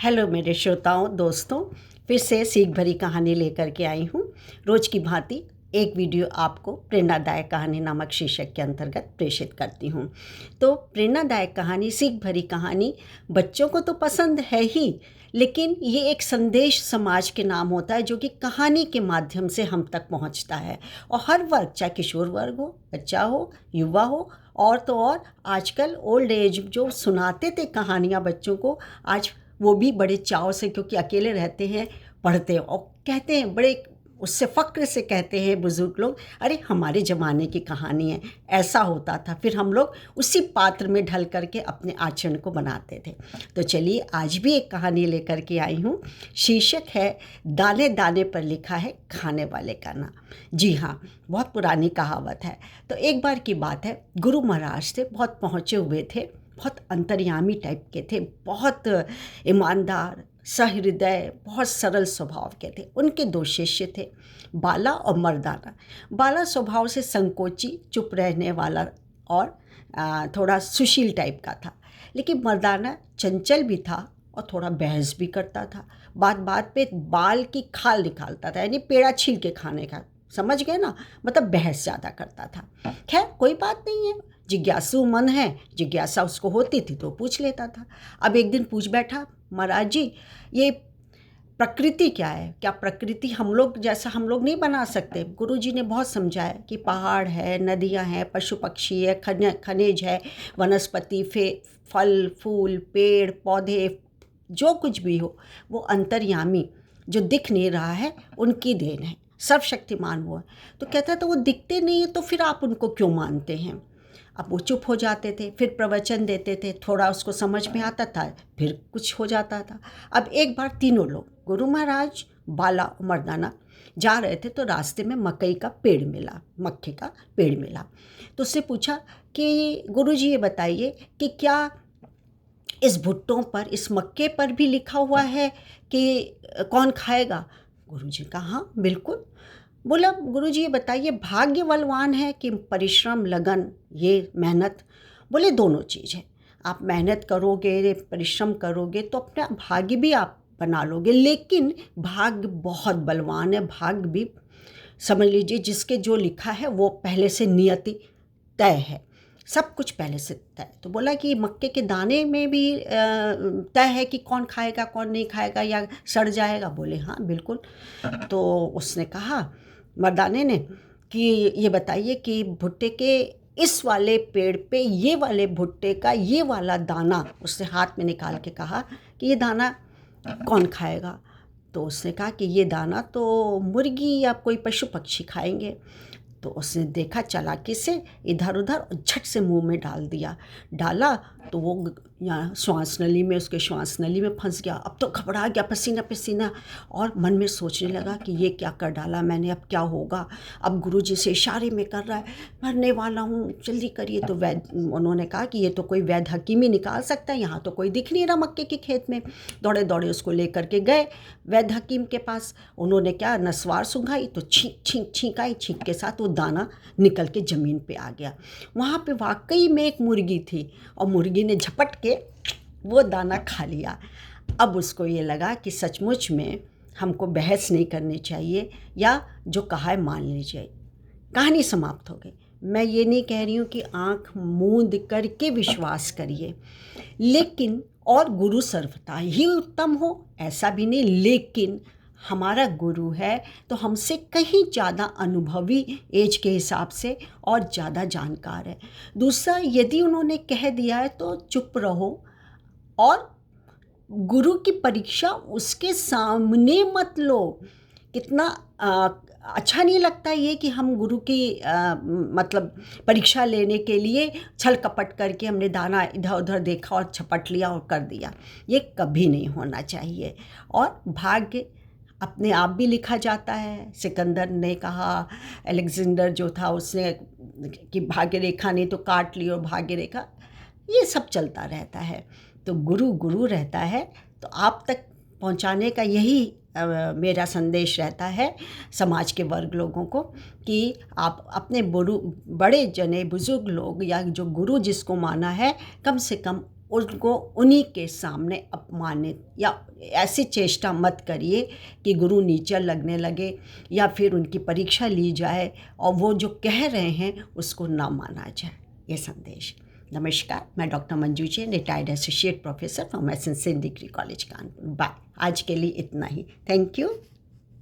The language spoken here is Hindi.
हेलो मेरे श्रोताओं दोस्तों, फिर से सीख भरी कहानी लेकर के आई हूँ। रोज़ की भांति एक वीडियो आपको प्रेरणादायक कहानी नामक शीर्षक के अंतर्गत प्रेषित करती हूँ। तो प्रेरणादायक कहानी, सीख भरी कहानी बच्चों को तो पसंद है ही, लेकिन ये एक संदेश समाज के नाम होता है जो कि कहानी के माध्यम से हम तक पहुँचता है। और हर वर्ग, चाहे किशोर वर्ग हो, बच्चा हो, युवा हो, और तो और आजकल ओल्ड एज जो सुनाते थे कहानियाँ बच्चों को, आज वो भी बड़े चाव से, क्योंकि अकेले रहते हैं, पढ़ते हैं और कहते हैं, बड़े उससे फ़क्र से कहते हैं बुज़ुर्ग लोग, अरे हमारे ज़माने की कहानी है, ऐसा होता था। फिर हम लोग उसी पात्र में ढल करके अपने आचरण को बनाते थे। तो चलिए आज भी एक कहानी लेकर के आई हूँ। शीर्षक है दाने दाने पर लिखा है खाने वाले का नाम। जी हाँ, बहुत पुरानी कहावत है। तो एक बार की बात है, गुरु महाराज थे, बहुत पहुँचे हुए थे, बहुत अंतर्यामी टाइप के थे, बहुत ईमानदार, सहृदय, बहुत सरल स्वभाव के थे। उनके दो शिष्य थे, बाला और मर्दाना। बाला स्वभाव से संकोची, चुप रहने वाला और थोड़ा सुशील टाइप का था, लेकिन मर्दाना चंचल भी था और थोड़ा बहस भी करता था। बात बात पे बाल की खाल निकालता था, यानी पेड़ा छील के खाने का, समझ गए ना, मतलब बहस ज़्यादा करता था। खैर कोई बात नहीं है, जिज्ञासु मन है, जिज्ञासा उसको होती थी तो पूछ लेता था। अब एक दिन पूछ बैठा, महाराज जी ये प्रकृति क्या है? क्या प्रकृति हम लोग जैसा हम लोग नहीं बना सकते? गुरुजी ने बहुत समझाया कि पहाड़ है, नदियाँ हैं, पशु पक्षी है, खनिज है, वनस्पति, फल फूल, पेड़ पौधे, जो कुछ भी हो वो अंतर्यामी जो दिख नहीं रहा है उनकी देन है, सर्वशक्तिमान वो है। तो कहता तो वो दिखते नहीं है तो फिर आप उनको क्यों मानते हैं? अब वो चुप हो जाते थे, फिर प्रवचन देते थे, थोड़ा उसको समझ में आता था, फिर कुछ हो जाता था। अब एक बार तीनों लोग, गुरु महाराज, बाला और मर्दाना, जा रहे थे तो रास्ते में मकई का पेड़ मिला, मक्के का पेड़ मिला। तो उससे पूछा कि गुरुजी ये बताइए कि क्या इस भुट्टों पर, इस मक्के पर भी लिखा हुआ है कि कौन खाएगा? गुरुजी कहा हाँ बिल्कुल। बोला गुरुजी ये बताइए भाग्य बलवान है कि परिश्रम, लगन, ये मेहनत? बोले दोनों चीज़ है। आप मेहनत करोगे, परिश्रम करोगे तो अपना भाग्य भी आप बना लोगे, लेकिन भाग्य बहुत बलवान है। भाग्य भी समझ लीजिए जिसके जो लिखा है वो पहले से नियति तय है, सब कुछ पहले से तय। तो बोला कि मक्के के दाने में भी तय है कि कौन खाएगा कौन नहीं खाएगा या सड़ जाएगा? बोले हाँ बिल्कुल। तो उसने कहा, मर्दाने ने, कि ये बताइए कि भुट्टे के इस वाले पेड़ पे ये वाले भुट्टे का ये वाला दाना, उसने हाथ में निकाल के कहा कि ये दाना कौन खाएगा? तो उसने कहा कि ये दाना तो मुर्गी या कोई पशु पक्षी खाएंगे। तो उसने देखा चालाकी से इधर उधर और झट से मुंह में डाल दिया। डाला तो वो यहाँ श्वास नली में, उसके श्वास नली में फंस गया। अब तो घबरा गया, पसीना पसीना, और मन में सोचने लगा कि ये क्या कर डाला मैंने, अब क्या होगा? अब गुरुजी से इशारे में कर रहा है, मरने वाला हूँ, जल्दी करिए। तो उन्होंने कहा कि ये तो कोई वैद्य हकीम ही निकाल सकता है, यहाँ तो कोई दिख नहीं रहा मक्के के खेत में। दौड़े दौड़े उसको लेकर के गए वैद्य हकीम के पास। उन्होंने क्या, नसवार सुंघाई तो छींक आई, छींक के साथ वो दाना निकल के ज़मीन पे आ गया। वहाँ पे वाकई में एक मुर्गी थी और मुर्गी ने झपट के वो दाना खा लिया। अब उसको ये लगा कि सचमुच में हमको बहस नहीं करनी चाहिए, या जो कहा है मान लीजिए। कहानी समाप्त हो गई। मैं ये नहीं कह रही हूँ कि आँख मूंद करके विश्वास करिए, लेकिन और गुरु सर्वथा ही उत्तम हो ऐसा भी नहीं, लेकिन हमारा गुरु है तो हमसे कहीं ज़्यादा अनुभवी, एज के हिसाब से और ज़्यादा जानकार है। दूसरा, यदि उन्होंने कह दिया है तो चुप रहो, और गुरु की परीक्षा उसके सामने मत लो। कितना अच्छा नहीं लगता ये कि हम गुरु की मतलब परीक्षा लेने के लिए छल कपट करके हमने दाना इधर उधर देखा और झपट लिया और कर दिया। ये कभी नहीं होना चाहिए। और भाग्य अपने आप भी लिखा जाता है। सिकंदर ने कहा, अलेक्जेंडर जो था उसने, कि भाग्य रेखा नहीं तो काट ली, और भाग्य रेखा, ये सब चलता रहता है। तो गुरु गुरु रहता है। तो आप तक पहुंचाने का यही मेरा संदेश रहता है समाज के वर्ग लोगों को, कि आप अपने बड़े जने, बुजुर्ग लोग, या जो गुरु जिसको माना है, कम से कम उनको उन्हीं के सामने अपमानित या ऐसी चेष्टा मत करिए कि गुरु नीचा लगने लगे या फिर उनकी परीक्षा ली जाए और वो जो कह रहे हैं उसको ना माना जाए। ये संदेश। नमस्कार, मैं doctor Manju Jain, retired associate professor from S N. Singh degree college Kanpur. Bye. आज के लिए इतना ही। Thank you.